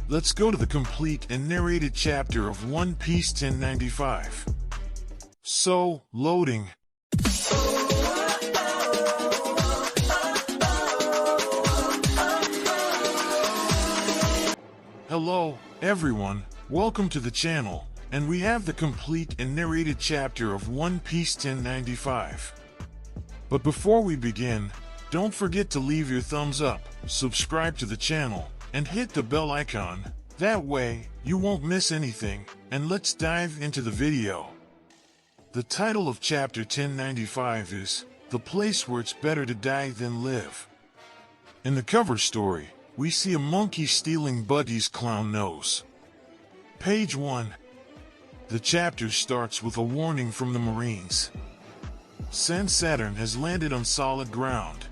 let's go to the complete and narrated chapter of One Piece 1095. So, loading. Hello, everyone, welcome to the channel, and we have the complete and narrated chapter of One Piece 1095. But before we begin, don't forget to leave your thumbs up, subscribe to the channel, and hit the bell icon. That way, you won't miss anything, and let's dive into the video. The title of chapter 1095 is, The Place Where It's Better to Die Than Live. In the cover story, we see a monkey stealing Buddy's clown nose. Page 1. The chapter starts with a warning from the Marines. Saturn has landed on solid ground.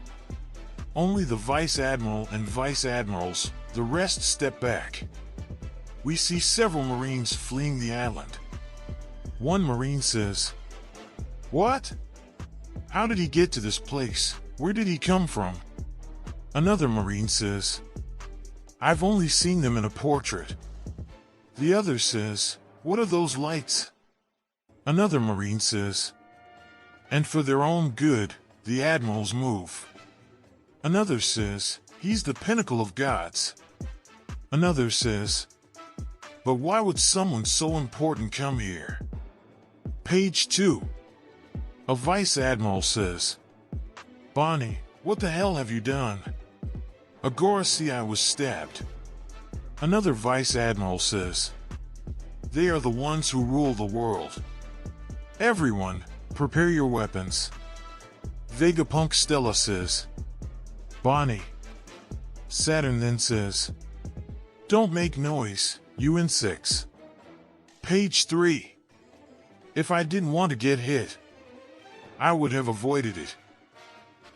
Only the Vice Admiral and Vice Admirals, the rest step back. We see several Marines fleeing the island. One Marine says, "What? How did he get to this place? Where did he come from?" Another Marine says, "I've only seen them in a portrait." The other says, "What are those lights?" Another Marine says, "And for their own good, the Admirals move." Another says, "He's the pinnacle of gods." Another says, "But why would someone so important come here?" Page 2. A Vice Admiral says, "Bonnie, what the hell have you done?" Agora see I was stabbed. Another Vice Admiral says, "They are the ones who rule the world. Everyone, prepare your weapons." Vegapunk Stella says, "Bonnie." Saturn then says, "Don't make noise, you insects." Page 3. If I didn't want to get hit, I would have avoided it.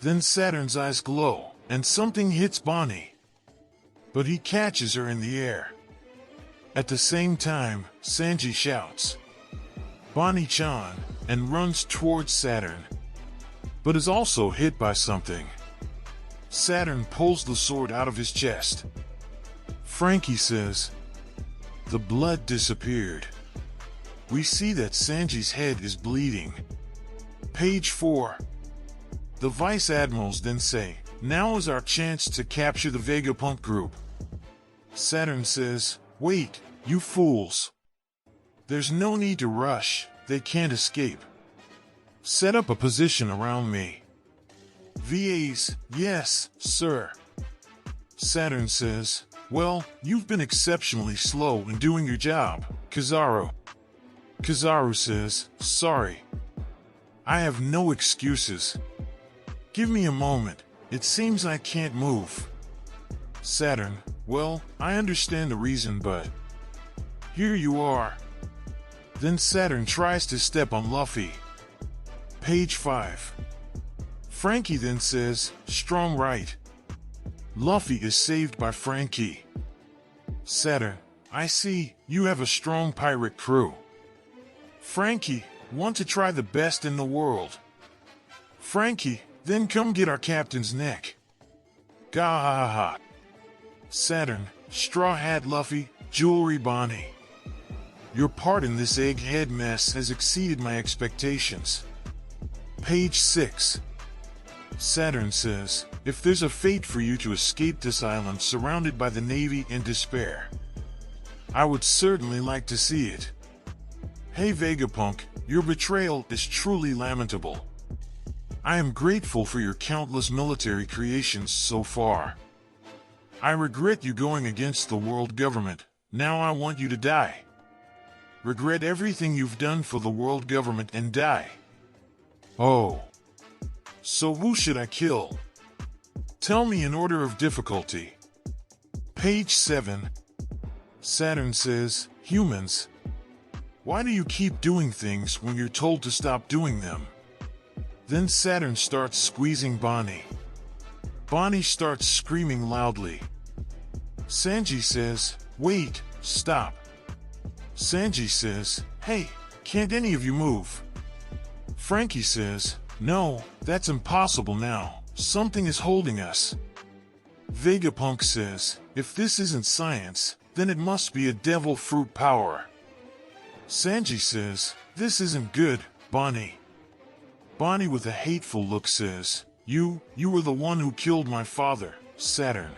Then Saturn's eyes glow, and something hits Bonnie. But he catches her in the air. At the same time, Sanji shouts, "Bonnie-chan," and runs towards Saturn, but is also hit by something. Saturn pulls the sword out of his chest. Frankie says, "The blood disappeared." We see that Sanji's head is bleeding. Page 4. The Vice Admirals then say, "Now is our chance to capture the Vegapunk group." Saturn says, "Wait, you fools. There's no need to rush, they can't escape. Set up a position around me." VAs, "Yes, sir." Saturn says, "Well, you've been exceptionally slow in doing your job, Kizaru." Kizaru says, "Sorry. I have no excuses. Give me a moment, it seems I can't move." Saturn, "Well, I understand the reason, but here you are." Then Saturn tries to step on Luffy. Page 5. Frankie then says, "Strong right." Luffy is saved by Frankie. Saturn, "I see, you have a strong pirate crew." Frankie, "Want to try the best in the world." Frankie, "Then come get our captain's neck." Gahaha. Saturn, "Straw Hat Luffy, Jewelry Bonnie. Your part in this Egghead mess has exceeded my expectations." Page 6. Saturn says, "If there's a fate for you to escape this island surrounded by the Navy and despair, I would certainly like to see it. Hey Vegapunk, your betrayal is truly lamentable. I am grateful for your countless military creations so far. I regret you going against the world government. Now I want you to die. Regret everything you've done for the world government and die." Oh. So who should I kill? Tell me in order of difficulty. Page 7. Saturn says, "Humans. Why do you keep doing things when you're told to stop doing them?" Then Saturn starts squeezing Bonnie. Bonnie starts screaming loudly. Sanji says, "Wait, stop." Sanji says, "Hey, can't any of you move?" Frankie says, "No, that's impossible now. Something is holding us." Vegapunk says, "If this isn't science, then it must be a devil fruit power. Sanji says, "This isn't good, Bonnie." Bonnie with a hateful look says, You were the one who killed my father, Saturn."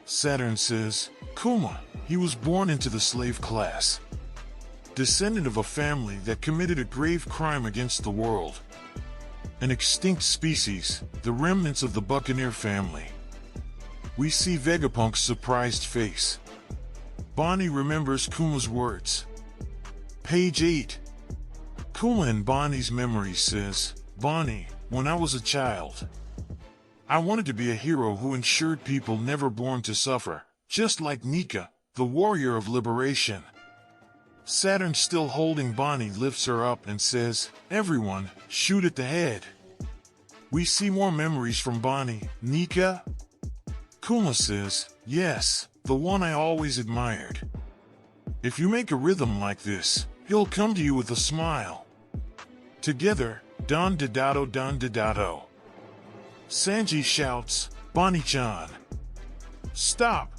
Saturn says, "Kuma, he was born into the slave class. Descendant of a family that committed a grave crime against the world. An extinct species, the remnants of the Buccaneer family." We see Vegapunk's surprised face. Bonnie remembers Kuma's words. Page 8. Kuma in Bonnie's memory says, "Bonnie, when I was a child, I wanted to be a hero who ensured people never born to suffer, just like Nika, the warrior of liberation." Saturn, still holding Bonnie, lifts her up and says, "Everyone, shoot at the head." We see more memories from Bonnie. Nika? Kuma says, "Yes, the one I always admired. If you make a rhythm like this, he'll come to you with a smile." Together, Don Didato Don Didato. Sanji shouts, "Bonnie-chan! Stop!"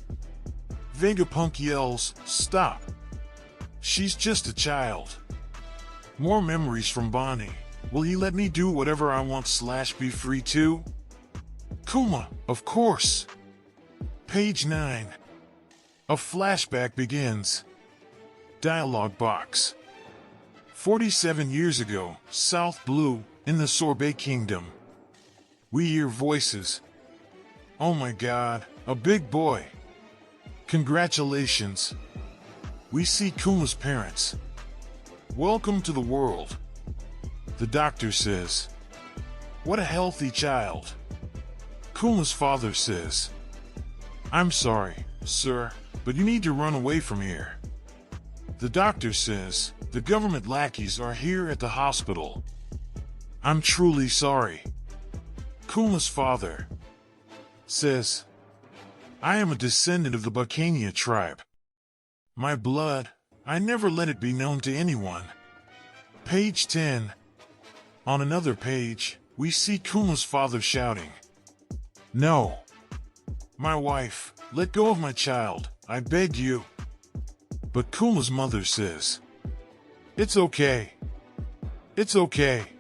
Vegapunk yells, "Stop! She's just a child." More memories from Bonnie. "Will he let me do whatever I want / be free too?" Kuma, "Of course." Page 9. A flashback begins. Dialogue box. 47 years ago, South Blue, in the Sorbet Kingdom. We hear voices. "Oh my god, a big boy. Congratulations." We see Kuma's parents. "Welcome to the world." The doctor says, "What a healthy child." Kuma's father says, "I'm sorry, sir, but you need to run away from here." The doctor says, "The government lackeys are here at the hospital." "I'm truly sorry." Kuma's father says, "I am a descendant of the Buccaneer tribe. My blood, I never let it be known to anyone." Page 10. On another page, we see Kuma's father shouting, "No! My wife, let go of my child, I beg you." But Kuma's mother says, "It's okay. It's okay."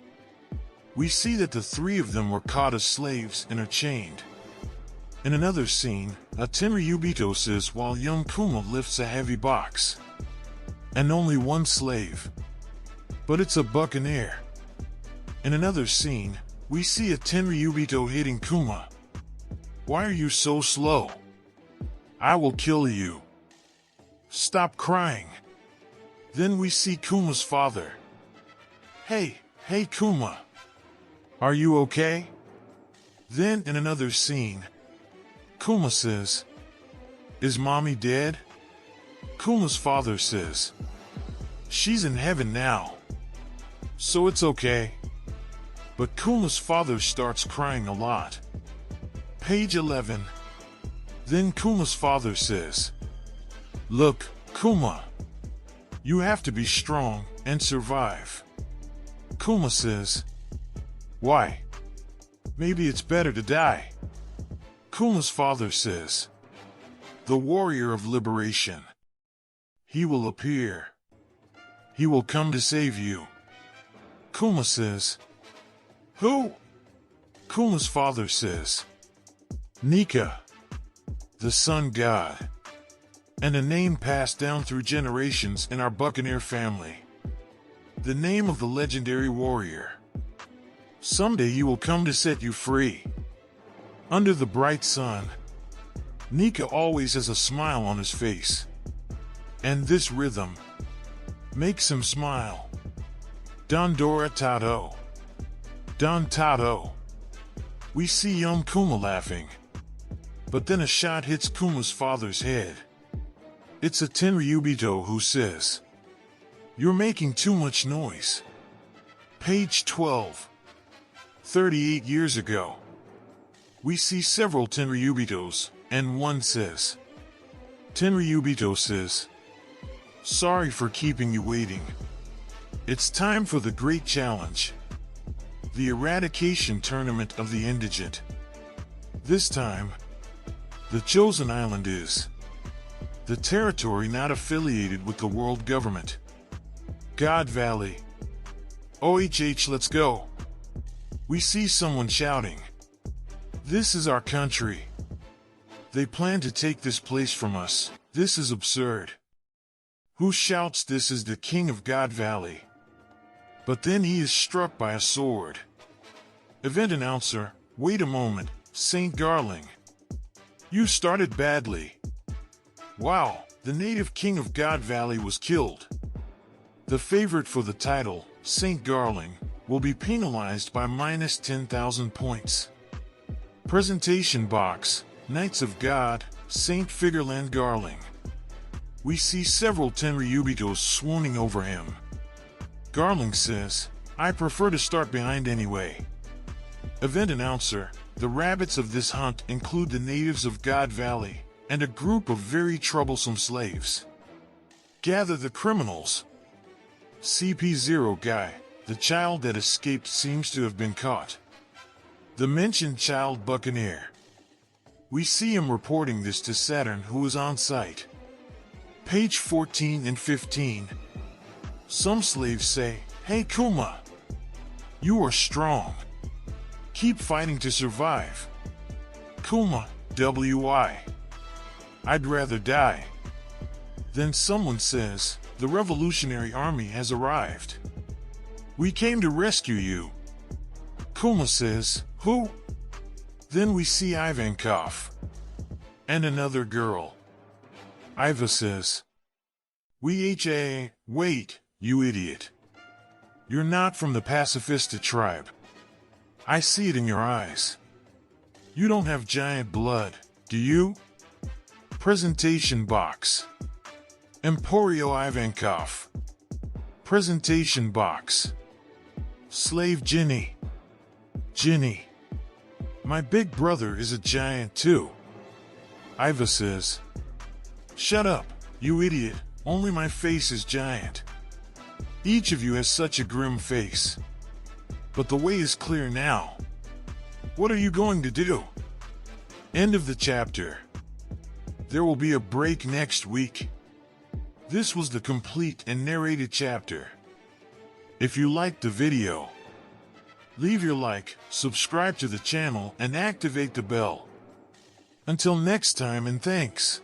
We see that the three of them were caught as slaves and are chained. In another scene, a Tenryubito says while young Kuma lifts a heavy box. And only one slave. But it's a buccaneer. In another scene, we see a Tenryubito hitting Kuma. "Why are you so slow? I will kill you. Stop crying." Then we see Kuma's father. Hey Kuma. Are you okay?" Then in another scene, Kuma says, "Is mommy dead?" Kuma's father says, "She's in heaven now, so it's okay." But Kuma's father starts crying a lot. Page 11. Then Kuma's father says, "Look, Kuma, you have to be strong and survive." Kuma says, "Why? Maybe it's better to die." Kuma's father says, "The warrior of liberation. He will appear. He will come to save you." Kuma says, "Who?" Kuma's father says, "Nika, the sun god, and a name passed down through generations in our Buccaneer family. The name of the legendary warrior. Someday he will come to set you free. Under the bright sun, Nika always has a smile on his face. And this rhythm makes him smile. Don Dora Tato. Don Tato." We see young Kuma laughing. But then a shot hits Kuma's father's head. It's a Tenryubito who says, "You're making too much noise." Page 12. 38 years ago. We see several Tenryubitos, and one says, Tenryubito says, "Sorry for keeping you waiting. It's time for the great challenge. The eradication tournament of the indigent. This time, the chosen island is the territory not affiliated with the world government. God Valley. OHH, let's go. We see someone shouting. This is our country. They plan to take this place from us. This is absurd. Who shouts this is the king of God Valley? But then he is struck by a sword. Event announcer, wait a moment, Saint Garling. You started badly. Wow, the native king of God Valley was killed. The favorite for the title, Saint Garling, will be penalized by minus 10,000 points. Presentation box, Knights of God, Saint Figureland Garling. We see several Tenryubitos swooning over him. Garling says, I prefer to start behind anyway. Event announcer, the rabbits of this hunt include the natives of God Valley, and a group of very troublesome slaves. Gather the criminals. CP0 guy, the child that escaped seems to have been caught. The mentioned child buccaneer. We see him reporting this to Saturn, who is on site. Page 14 and 15. Some slaves say, hey Kuma, you are strong. Keep fighting to survive. Kuma, WI. I'd rather die. Then someone says, the Revolutionary Army has arrived. We came to rescue you. Kuma says, who? Then we see Ivankov. And another girl. Iva says, wait, you idiot. You're not from the Pacifista tribe. I see it in your eyes. You don't have giant blood, do you? Presentation box. Emporio Ivankov. Presentation box. Slave Ginny. Ginny. My big brother is a giant too. Iva says, shut up, you idiot, only my face is giant. Each of you has such a grim face. But the way is clear now. What are you going to do? End of the chapter. There will be a break next week. This was the complete and narrated chapter. If you liked the video, leave your like, subscribe to the channel, and activate the bell. Until next time, and thanks.